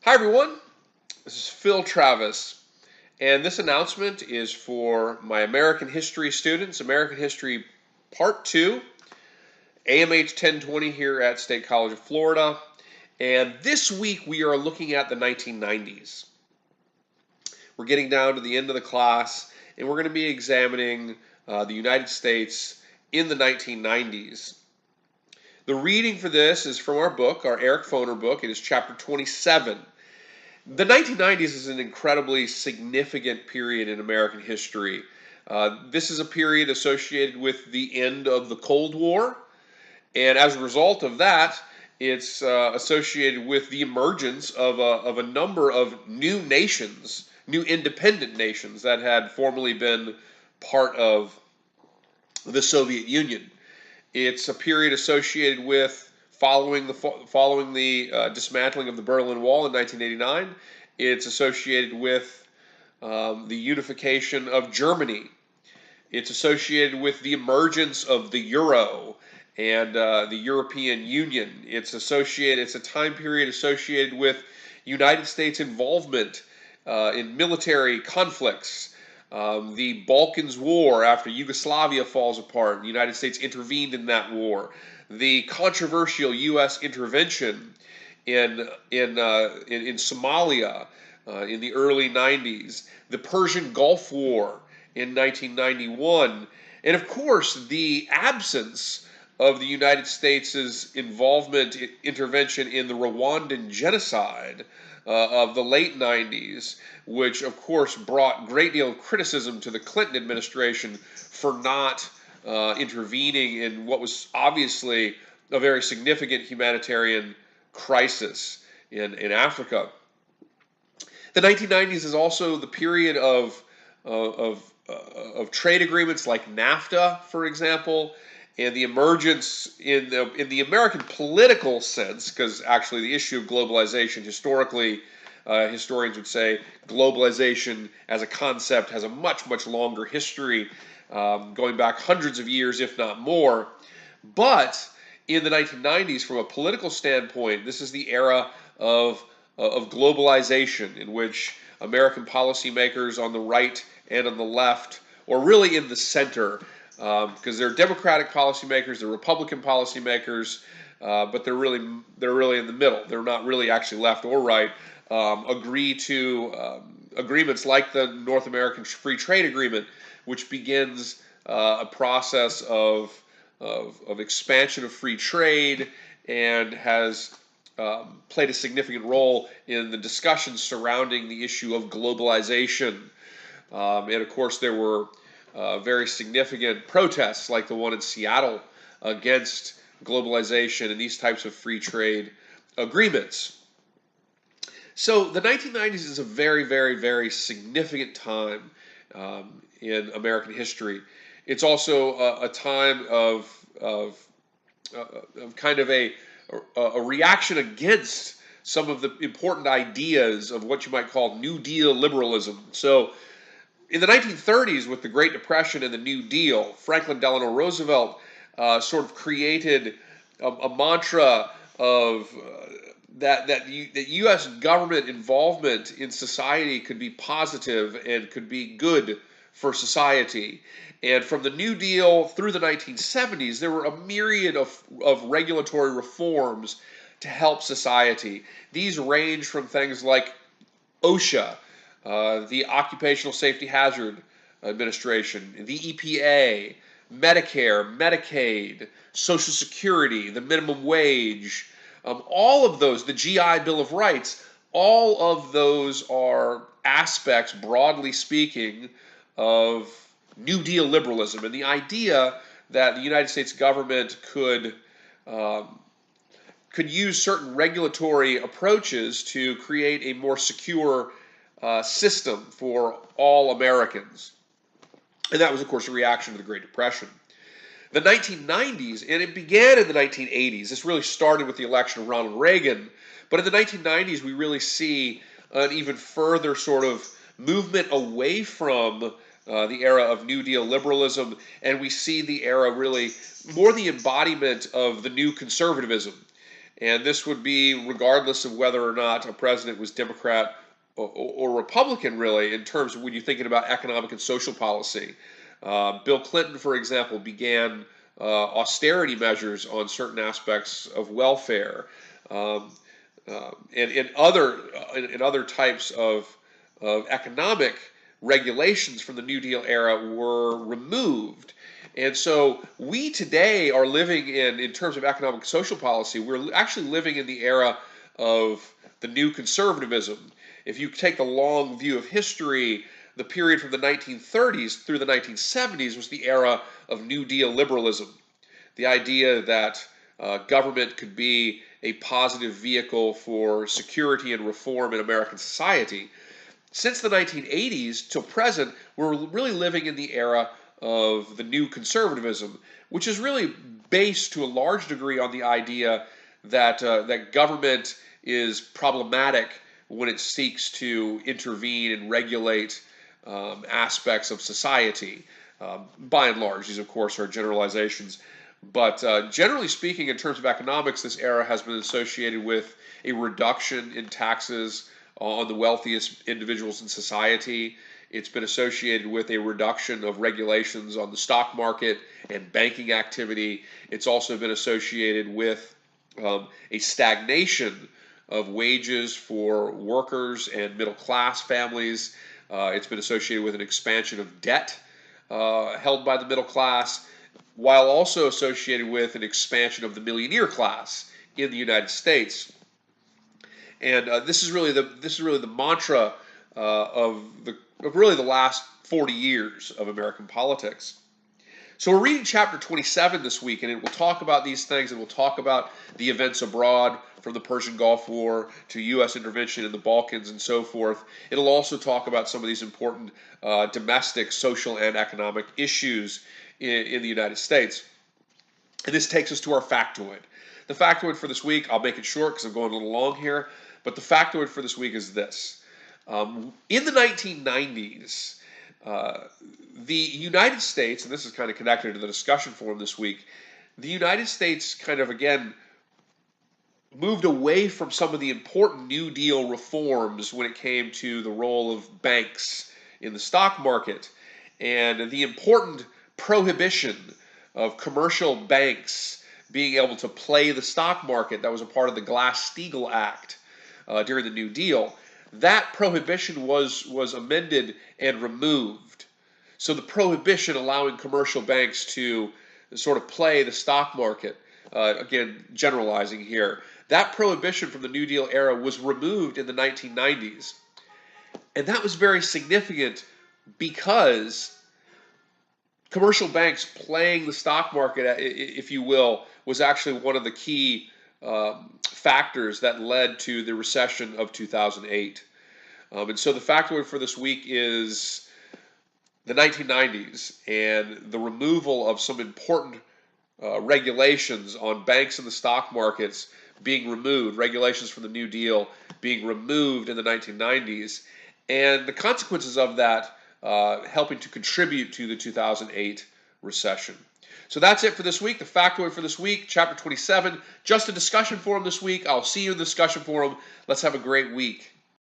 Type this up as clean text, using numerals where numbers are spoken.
Hi everyone, this is Phil Travis, and this announcement is for my American History students, American History Part 2, AMH 1020 here at State College of Florida, and this week we are looking at the 1990s. We're getting down to the end of the class, and we're going to be examining the United States in the 1990s. The reading for this is from our book, our Eric Foner book. It is chapter 27. The 1990s is an incredibly significant period in American history. This is a period associated with the end of the Cold War, and as a result of that, it's associated with the emergence of a number of new nations, new independent nations that had formerly been part of the Soviet Union. It's a period associated with following the dismantling of the Berlin Wall in 1989. It's associated with the unification of Germany. It's associated with the emergence of the Euro and the European Union. It's a time period associated with United States involvement in military conflicts. The Balkans War, after Yugoslavia falls apart, the United States intervened in that war. The controversial U.S. intervention in Somalia in the early 90s, the Persian Gulf War in 1991, and of course the absence of the United States' intervention in the Rwandan genocide of the late 90s, which of course brought a great deal of criticism to the Clinton administration for not intervening in what was obviously a very significant humanitarian crisis in Africa. The 1990s is also the period of trade agreements like NAFTA, for example, and the emergence in the American political sense, because actually the issue of globalization historically, historians would say globalization as a concept has a much longer history, going back hundreds of years, if not more. But in the 1990s, from a political standpoint, this is the era of globalization, in which American policymakers on the right and on the left, or really in the center, because they're Democratic policymakers, they're Republican policymakers, but they're really in the middle. They're not really actually left or right. Agree to agreements like the North American Free Trade Agreement, which begins a process of expansion of free trade and has played a significant role in the discussions surrounding the issue of globalization. And of course, there were very significant protests like the one in Seattle against globalization and these types of free trade agreements. So the 1990s is a very significant time in American history. It's also a time of kind of a reaction against some of the important ideas of what you might call New Deal liberalism. So in the 1930s, with the Great Depression and the New Deal, Franklin Delano Roosevelt sort of created a mantra of that U.S. government involvement in society could be positive and could be good for society. And from the New Deal through the 1970s, there were a myriad of regulatory reforms to help society. These range from things like OSHA, the Occupational Safety Hazard Administration, the EPA, Medicare, Medicaid, Social Security, the minimum wage, all of those, the GI Bill of Rights, all of those are aspects, broadly speaking, of New Deal liberalism, and the idea that the United States government could use certain regulatory approaches to create a more secure system for all Americans. And that was, of course, a reaction to the Great Depression. The 1990s, and it began in the 1980s. This really started with the election of Ronald Reagan. But in the 1990s, we really see an even further sort of movement away from the era of New Deal liberalism, and we see the era really more the embodiment of the new conservatism. And this would be regardless of whether or not a president was Democrat or Republican, really, in terms of when you're thinking about economic and social policy. Bill Clinton, for example, began austerity measures on certain aspects of welfare, um, and in other types of economic regulations from the New Deal era were removed. And so we today are living in terms of economic and social policy, we're actually living in the era of the new conservatism. If you take the long view of history, the period from the 1930s through the 1970s was the era of New Deal liberalism. The idea that government could be a positive vehicle for security and reform in American society. Since the 1980s till present, we're really living in the era of the new conservatism, which is really based to a large degree on the idea that government is problematic when it seeks to intervene and regulate aspects of society. By and large, these of course are generalizations, but generally speaking, in terms of economics, this era has been associated with a reduction in taxes on the wealthiest individuals in society. It's been associated with a reduction of regulations on the stock market and banking activity. It's also been associated with a stagnation of wages for workers and middle class families. It's been associated with an expansion of debt held by the middle class, while also associated with an expansion of the millionaire class in the United States. And this is really the mantra of really the last 40 years of American politics. So we're reading chapter 27 this week, and it will talk about these things, and we'll talk about the events abroad from the Persian Gulf War to U.S. intervention in the Balkans and so forth. It'll also talk about some of these important domestic, social, and economic issues in the United States. And this takes us to our factoid. The factoid for this week, I'll make it short because I'm going a little long here, but the factoid for this week is this. In the 1990s, the United States, and this is kind of connected to the discussion forum this week, the United States kind of, again, moved away from some of the important New Deal reforms when it came to the role of banks in the stock market and the important prohibition of commercial banks being able to play the stock market. That was a part of the Glass-Steagall Act during the New Deal. That prohibition was amended and removed. So the prohibition allowing commercial banks to sort of play the stock market, again, generalizing here, that prohibition from the New Deal era was removed in the 1990s. And that was very significant because commercial banks playing the stock market, if you will, was actually one of the key factors that led to the recession of 2008. And so the factoid for this week is the 1990s and the removal of some important regulations on banks and the stock markets being removed, regulations from the New Deal being removed in the 1990s, and the consequences of that helping to contribute to the 2008 recession. So that's it for this week. The factoid for this week, chapter 27, just a discussion forum this week. I'll see you in the discussion forum. Let's have a great week.